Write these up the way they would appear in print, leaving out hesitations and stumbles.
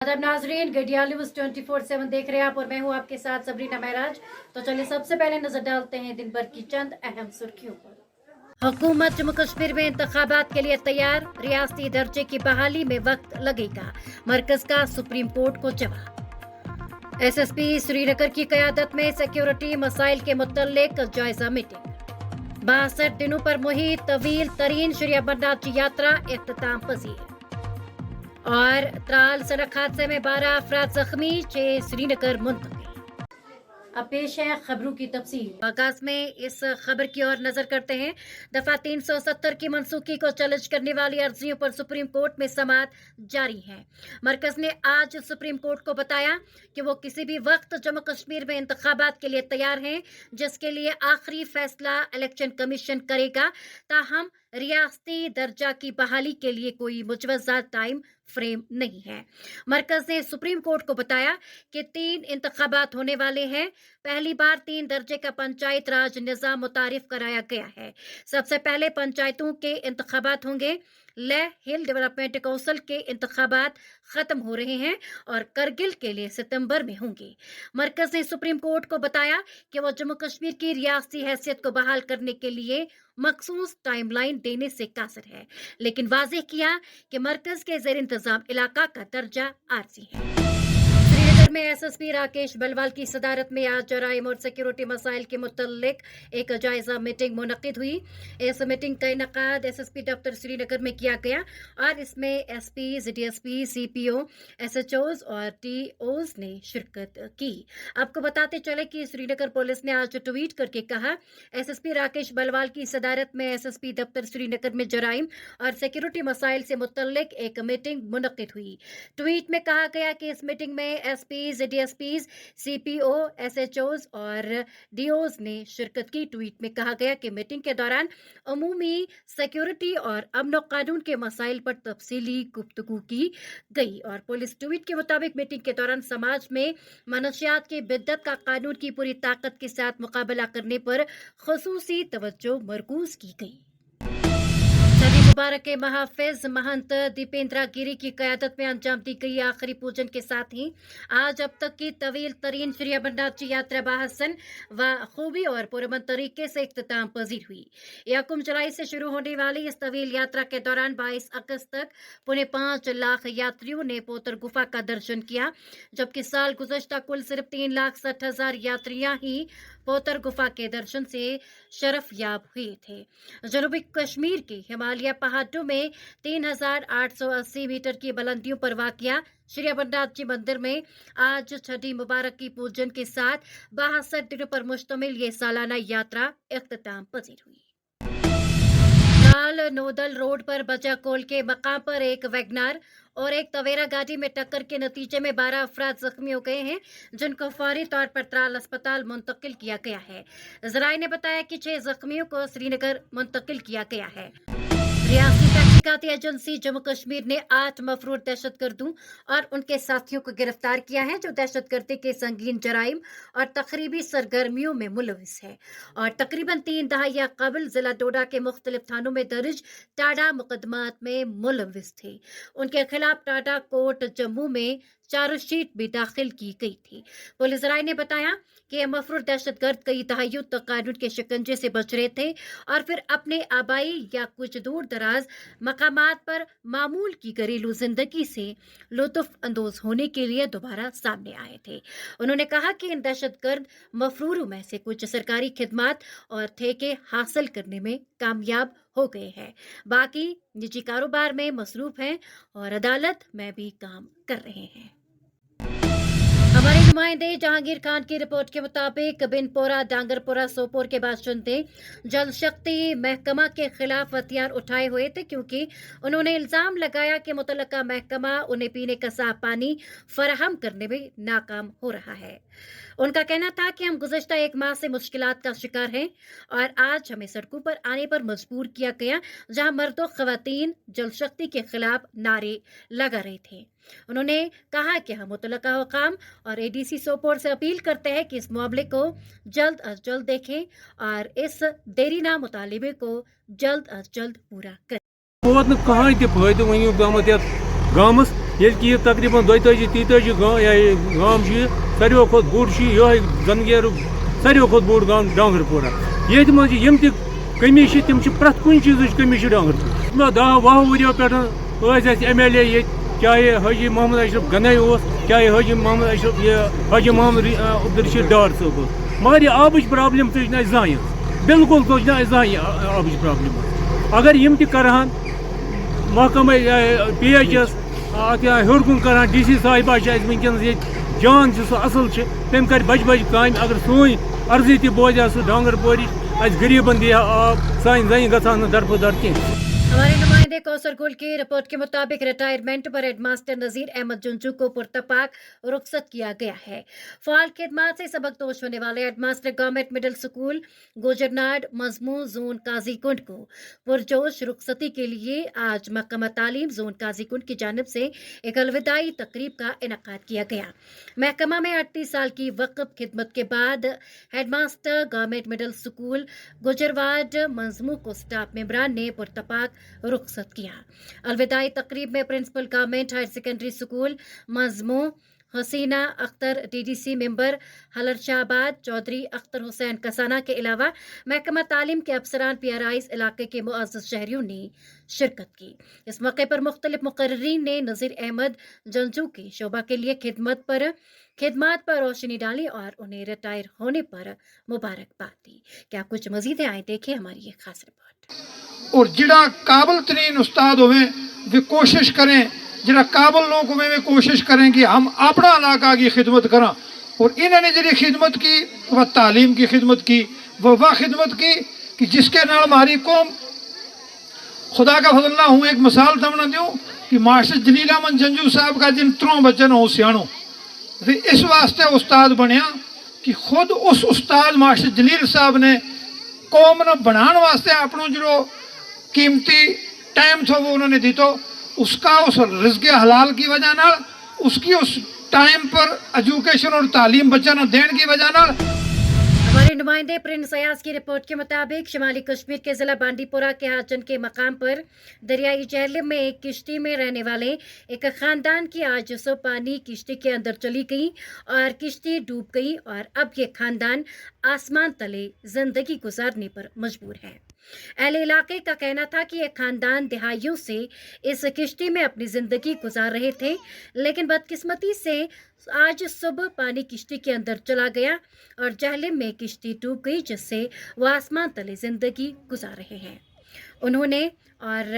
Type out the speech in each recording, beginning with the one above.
आदाब नाजरीन, गडिया न्यूज़ 24/7 देख रहे हैं आप और मैं हूं आपके साथ सबरीना महराज। तो चलिए सबसे पहले नजर डालते हैं दिन भर की चंद अहम सुर्खियों पर। हुकूमत जम्मू कश्मीर में इंतखाबात के लिए तैयार, रियासती दर्जे की बहाली में वक्त लगेगा, मरकज का सुप्रीम कोर्ट को जवाब। SSP श्रीनगर की क़यादत में सिक्योरिटी मसाइल के मुतल्लिक जायजा मीटिंग। 62 दिनों पर मुहित तवील तरीन श्री अमरनाथ जी यात्रा इख्तिताम पजीर। और त्राल सड़क हादसे में 12 अफराद जख्मी, 6 श्रीनगर मुंतकिल। अब पेश है खबरों की तफसील। आगाज में इस खबर की ओर नजर करते हैं। दफा 370 की मनसूखी को चैलेंज करने वाली अर्जियों पर सुप्रीम कोर्ट में समाअत जारी है। मरकज ने आज सुप्रीम कोर्ट को बताया कि वो किसी भी वक्त जम्मू कश्मीर में इंतखाबात के लिए तैयार हैं, जिसके लिए आखिरी फैसला इलेक्शन कमीशन करेगा। ताहम रियासती दर्जा की बहाली के लिए कोई मुजवजा टाइम फ्रेम नहीं है। मरकज ने सुप्रीम कोर्ट को बताया कि 3 इंतखाबात होने वाले हैं। पहली बार 3 दर्जे का पंचायत राज निजाम मुतारिफ कराया गया है। सबसे पहले पंचायतों के इंतखाबात होंगे। लेह हिल डेवलपमेंट काउंसिल के इंतखाबात खत्म हो रहे हैं और करगिल के लिए सितंबर में होंगे। मरकज ने सुप्रीम कोर्ट को बताया कि वो जम्मू कश्मीर की रियासती हैसियत को बहाल करने के लिए मखसूस टाइमलाइन देने से कासिर है, लेकिन वाज़ेह किया कि मरकज के ज़ेर इंतजाम इलाका का दर्जा आर्जी है। श्रीनगर में SSP राकेश बलवाल की सदारत में आज जराइम और सिक्योरिटी मसाइल के मुतल्लिक एक जायजा मीटिंग मुनक्किद हुई। इस मीटिंग का इनकाद SSP दफ्तर श्रीनगर में किया गया और इसमें SPs, DSPs, CPO, SHOs और TOs ने शिरकत की। आपको बताते चले कि श्रीनगर पुलिस ने आज ट्वीट करके कहा, SSP राकेश बलवाल की सदारत में SSP दफ्तर श्रीनगर में जराइम और सिक्योरिटी मसाइल से मुतल्लिक एक मीटिंग मुनक्किद हुई। ट्वीट में कहा गया कि इस मीटिंग में SPs, DSPs, CPO, SHOs और DOs ने शिरकत की। ट्वीट में कहा गया कि मीटिंग के दौरान अमूमी सिक्योरिटी और अमन कानून के मसाइल पर तफसीली गुफ्तगू की गई। और पुलिस ट्वीट के मुताबिक मीटिंग के दौरान समाज में मनशियात की बिद्दत का कानून की पूरी ताकत के साथ मुकाबला करने पर खुसूसी तवज्जो मरकूज की गई। शबी मुबारक के महाफिज महंत दीपेंद्रा गिरी की क़यादत में अंजाम दी गई आखिरी पूजन के साथ ही आज अब तक की तवील तरीन श्री अमरनाथ जी यात्रा बाहसन व खूबी और पुरअमन तरीके से इख्तिताम पजीर हुई। 1 जुलाई से शुरू होने वाली इस तवील यात्रा के दौरान 22 अगस्त तक 5.25 लाख यात्रियों ने पोतर गुफा का दर्शन किया, जबकि साल गुज़श्ता कुल सिर्फ 3,60,000 यात्रियां ही पोतर गुफा के दर्शन से शरफ याब हुए थे। जनूबी कश्मीर के हिमालय पहाड़ों में 3,880 मीटर की बुलंदियों पर वाक़िया श्री अमरनाथ जी मंदिर में आज छठी मुबारक की पूजन के साथ 62 दिनों पर मुश्तमिल ये सालाना यात्रा इख्तिताम पजीर हुई। लाल नोदल रोड पर बचाकोल के मकाम पर एक वैगनार और एक तवेरा गाड़ी में टक्कर के नतीजे में 12 अफराद जख्मी हो गए हैं, जिनको फौरी तौर पर त्राल अस्पताल मुंतकिल किया गया है। ज़राए ने बताया कि 6 जख्मियों को श्रीनगर मुंतकिल किया गया है। रियासती तहकीकाती एजेंसी जम्मू कश्मीर ने 8 मफरूर दहशतगर्दों और उनके साथियों को गिरफ्तार किया है, जो दहशतगर्दी के संगीन जराइम और तकरीबी सरगर्मियों में मुलविस है और तकरीबन 3 दहाइया कबल जिला डोडा के मुख्तलिफ थानों में दर्ज टाडा मुकदमात में मुलविस थे। उनके खिलाफ टाडा कोर्ट जम्मू में चार्जशीट भी दाखिल की गई थी। पुलिस राय ने बताया कि ये मफरूर दहशतगर्द कई दहाइयों तक कानून के शिकंजे से बच रहे थे और फिर अपने आबाई या कुछ दूर दराज मकामात पर मामूल की घरेलू जिंदगी से लुत्फ अंदोज होने के लिए दोबारा सामने आए थे। उन्होंने कहा कि इन दहशतगर्द मफरूरों में से कुछ सरकारी खिदमात और ठेके हासिल करने में कामयाब हो गए हैं, बाकी निजी कारोबार में मसरूफ हैं और अदालत में भी काम कर रहे हैं। हमारे नुमाइंदे जहांगीर खान की रिपोर्ट के मुताबिक बिनपोरा, डांगरपोरा, सोपोर के बाशिंदे जल शक्ति महकमा के खिलाफ हथियार उठाए हुए थे, क्योंकि उन्होंने इल्जाम लगाया कि मुतलका महकमा उन्हें पीने का साफ पानी फराहम करने में नाकाम हो रहा है। उनका कहना था कि हम गुज़श्ता 1 माह से मुश्किलात का शिकार हैं और आज हमें सड़कों पर आने पर मजबूर किया गया, जहां मर्दों खवातीन जल शक्ति के खिलाफ नारे लगा रहे थे। उन्होंने कहा कि हम मुतलका हुकाम और ADC सोपोर से अपील करते हैं कि इस मामले को जल्द अज जल्द देखें और इस देरीना मुतालिबे को जल्द अज जल्द पूरा करें। یہ تقریباً 32-33 گام ساروی کھت بوڑ یہ زنگیر ساروی کھت بوڑ گام ڈانگر پورہ یہ مجھے یم تہ کمی تم پریت کن چیز کمی ڈانگر پورہ 10-12 ؤریو پہ ایم ایل اے یہ چاہے حاجی محمد اشرف گنائی چاہے حاجی محمد اشرف یہ حاجی محمد عبدالرشید ڈار صاحب مگر یہ آبچ پرابلم تج نا زان بالکل تج نا زان آبچ پرابلم اگر یم تہ کرہن محکمہ پی ایچ ایس ات ہیوٚر کُن کران ڈی سی صاحبہ ونکس یہ جان سہ اصل تم کر بج بج کامہ اگر سوئی عرضی تہ بوزِ سہ ڈانگر پورچ اس غریبن دیا آب سان زنہ گھان درپدر کی. ہمارے نمائندے کوثر گل کی رپورٹ کے مطابق ریٹائرمنٹ پر ہیڈ ماسٹر نذیر احمد جنجو کو پرتپاک رخصت کیا گیا ہے. فعال خدمات سے سبق دوش ہونے والے head master government middle school Gujarnad مضمون زون قاضی کنڈ کو پرجوش رخصتی کے لیے آج محکمہ تعلیم زون قاضی کنڈ کی جانب سے ایک الوداعی تقریب کا انعقاد کیا گیا. محکمہ میں 38 سال کی وقف خدمت کے بعد head master government middle school Gujarwad مضمون کو اسٹاف ممبران نے پرتپاک رخصت کیا. الوداعی تقریب میں principal government higher secondary school مضمون Hasina Akhtar D D C member حلر شہباد چودھری اختر حسین کسانہ کے علاوہ محکمہ تعلیم کے افسران پی آر آئیز علاقے کے معزز شہریوں نے شرکت کی. اس موقع پر مختلف مقررین نے نذیر احمد جنجو کی شعبہ کے لیے خدمات پر روشنی ڈالی اور انہیں ریٹائر ہونے پر مبارکباد دی. کیا کچھ مزید ہے آئیں دیکھیں ہماری یہ خاص رپورٹ. اور جڑا قابل ترین استاد ہوئے وہ کوشش کریں جڑا قابل لوگ ہوئے وہ کوشش کریں کہ ہم اپنا علاقہ کی خدمت کریں. اور انہوں نے جڑی خدمت کی وہ تعلیم کی خدمت کی وہ خدمت کی کہ جس کے نال ہماری قوم خدا کا فضل نہ ہوں. ایک مثال تمنا دوں کہ ماسٹر جلیل احمد جنجو صاحب کا جن 3 بچن ہو سیاحوں وہ اس واسطے استاد بنیا کہ خود اس استاد ماسٹر جلیل صاحب نے قوم نے بنانے واسطے اپنا جو قیمتی ٹائم تھا وہ انہوں نے دی تو اس کا اس رزق حلال کی وجہ نال اس کی اس ٹائم پر ایجوکیشن اور تعلیم بچہ نہ دین کی وجہ نال. ہمارے نمائندے پرنس ایاز کی رپورٹ کے مطابق شمالی کشمیر کے ضلع بانڈی پورہ کے ہاجن کے مقام پر دریائی جہلم میں ایک کشتی میں رہنے والے ایک خاندان کی آج صبح پانی کشتی کے اندر چلی گئی اور کشتی ڈوب گئی اور اب یہ خاندان آسمان تلے زندگی گزارنے پر مجبور ہے. اہل علاقے کا کہنا تھا کہ یہ خاندان دہائیوں سے اس کشتی میں اپنی زندگی گزار رہے تھے لیکن بدقسمتی سے آج صبح پانی کشتی کے اندر چلا گیا اور جہلم میں کشتی ڈوب گئی جس سے وہ آسمان تلے زندگی گزار رہے ہیں. انہوں نے اور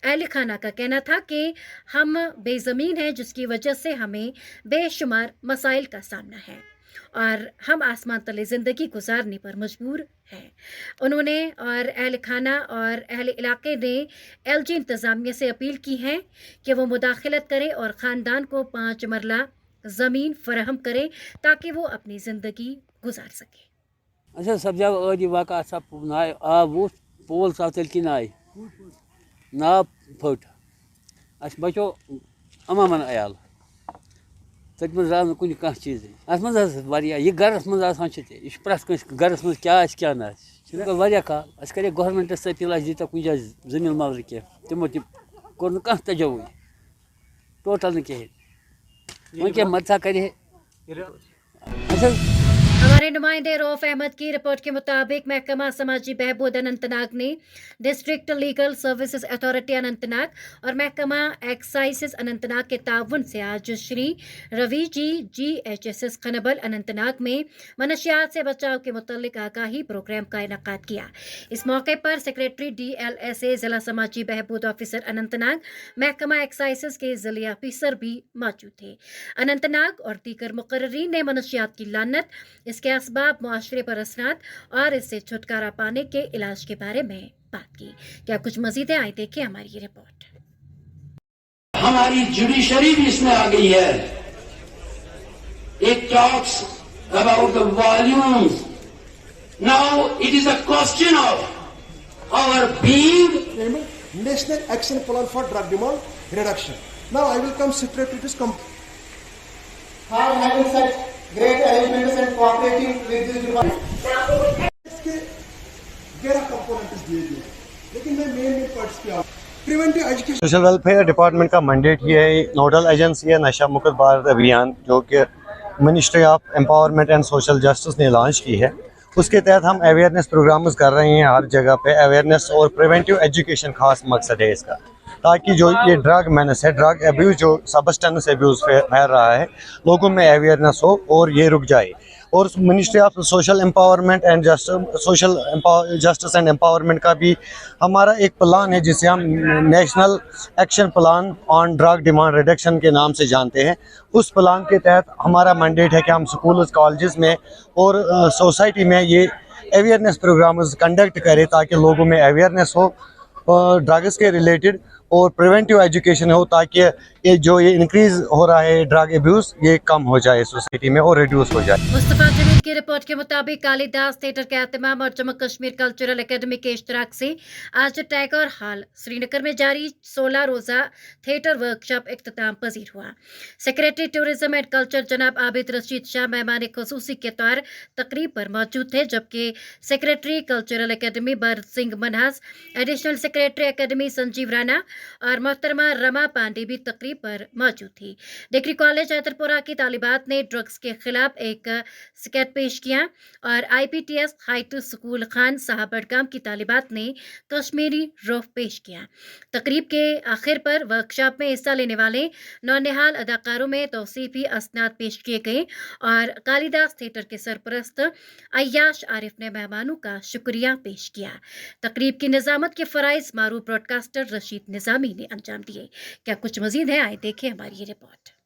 اہل خانہ کا کہنا تھا کہ ہم بے زمین ہیں جس کی وجہ سے ہمیں بے شمار مسائل کا سامنا ہے اور ہم آسمان تلے زندگی گزارنے پر مجبور ہیں. انہوں نے اور اہل خانہ اور اہل علاقے نے ایل جی انتظامیہ سے اپیل کی ہے کہ وہ مداخلت کرے اور خاندان کو 5 مرلہ زمین فراہم کرے تاکہ وہ اپنی زندگی گزار سکے. اچھا سب جگہ عادی واقع سب نائے آب ووت پول سا تیل کی نائے ناو پھٹ اس بچو امامن عیال تک من زال کن کھانا چیز ات من یہ گرس من آسان یہ پریت کنس گرس من کیا کیا نا واریاہ کال اس کرے گورمنٹس اپیل اس دیتا کن جائے زمین مالر کی تمو تہ کور کھانا تجاوز ٹوٹل نہ کہین وہاں کیا مدد کرے. ہمارے نمائندے روف احمد کی رپورٹ کے مطابق محکمہ سماجی بہبود اننت ناگ نے district legal services authority Anantnag اور محکمہ ایکسائز اننت ناگ کے تعاون سے آج Shri Ravi ji H S S Khanabal Anantnag میں منشیات سے بچاؤ کے متعلق آگاہی پروگرام کا انعقاد کیا. اس موقع پر secretary D L S A ضلع سماجی بہبود آفیسر اننت ناگ محکمہ ایکسائز کے ضلعی آفیسر بھی موجود تھے. اننت ناگ اور دیگر مقررین نے منشیات کی لعنت اس کے اسباب معاشرے پر اثرات اور اس سے چھٹکارا پانے کے علاج کے بارے میں بات کی. کیا کچھ مزید ہے آئیں دیکھیں ہماری یہ رپورٹ. ہماری جوڈیشری بھی اس میں آ گئی ہے. It talks about the volumes. Now it is a question of our being. National Action Plan for Drug Demand Reduction. Now I will come straight to this company. Are having such great arrangements and cooperating with this department. اس کے 11 components دیے گئے لیکن میں main parts پہ آؤں. preventive education. Social welfare department का mandate ये है, नोडल एजेंसी है नशा मुक्त भारत अभियान जो कि ministry of empowerment and social justice ने लॉन्च की है। उसके तहत हम अवेयरनेस प्रोग्राम्स कर रहे हैं हर जगह पे। अवेयरनेस और प्रिवेंटिव एजुकेशन खास मकसद है इसका, ताकि जो ये ड्रग मेनेस है, ड्रग एब्यूज़ जो सब्सटेंस एब्यूज़ फैल रहा है, लोगों में अवेयरनेस हो और ये रुक जाए। और ministry of social empowerment and justice and empowerment का भी हमारा एक प्लान है जिसे हम national action plan on drug demand reduction के नाम से जानते हैं। उस प्लान के तहत हमारा मैंडेट है कि हम स्कूल कॉलेजेस में और सोसाइटी में ये अवेयरनेस प्रोग्राम्स कंडक्ट करें, ताकि लोगों में अवेयरनेस हो ड्रग्स के रिलेटेड और प्रिवेंटिव एजुकेशन हो, ताकि ये इंक्रीज हो रहा है ड्रग एब्यूज़ ये कम हो जाए सोसाइटी में और रिड्यूस हो जाए। मुस्तफा जमील की रिपोर्ट के मुताबिक कालिदास थिएटर के एहतमाम और जम्मू कश्मीर कल्चरल एकेडमी के इश्तराक से आज टैगोर हॉल श्रीनगर में जारी 16 रोज़ा थिएटर वर्कशॉप इख्तिताम पजीर हुआ। सेक्रेटरी टूरिज्म एंड कल्चर जनाब आबिद रशीद शाह मेहमान खुसूसी के तौर तकरीब पर मौजूद थे, जबकि secretary cultural academy Bharat Singh Manhas, additional secretary academy Sanjeev Rana और मोहतरमा रमा पांडे भी तकरीब पर मौजूद थी। डिग्री कॉलेज हैदरपुरा की तालिबात ने ड्रग्स के खिलाफ एक स्केट पेश किया और IPTS हाइट स्कूल खान साहब बडगाम की तालिबात ने कश्मीरी रोफ पेश किया। तकरीब के आखिर पर वर्कशॉप में हिस्सा लेने वाले नौनिहाल अदाकारों में तौसीफी असनाद पेश किए गए और कालिदास थिएटर के सरपरस्त अय्याश आरिफ ने मेहमानों का शुक्रिया पेश किया। तकरीब की निजामत के फराइज मारूफ ब्रॉडकास्टर रशीद निजामी ने अंजाम दिए। क्या कुछ मजीद है, आए देखें हमारी ये रिपोर्ट।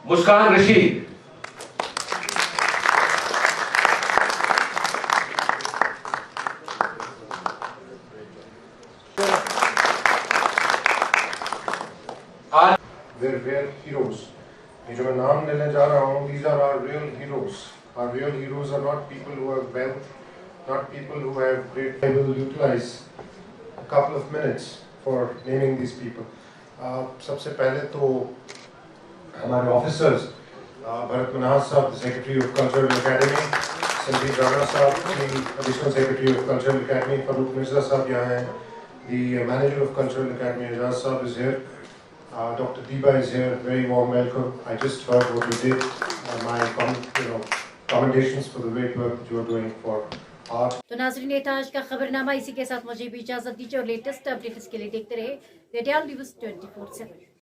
मुस्कान रशीद, We're heroes. ये जो मैं नाम लेने जा रहा हूँ, these are our real heroes. Our real heroes are not people who have wealth, not people who have great. I will utilize a couple of minutes for naming these people. सबसे पहले तो हमारे ऑफिसर्स, भरत मनहास साहब, secretary of cultural academy, Sanjeev Rana साहब, additional secretary of cultural academy, Farooq Mirza साहब यहाँ हैं, the manager of cultural academy Ajaz साहब is here, Dr. Deepa is here, very warm welcome. I just heard what you did, my commendations for the great work you are doing for art. तो नाज़रीन, ये था आज का खबरनामा। इसी के साथ मुझे भी इजाजत दीजिए और लेटेस्ट अपडेट्स के लिए देखते रहे रेडियल न्यूज़ 24/7।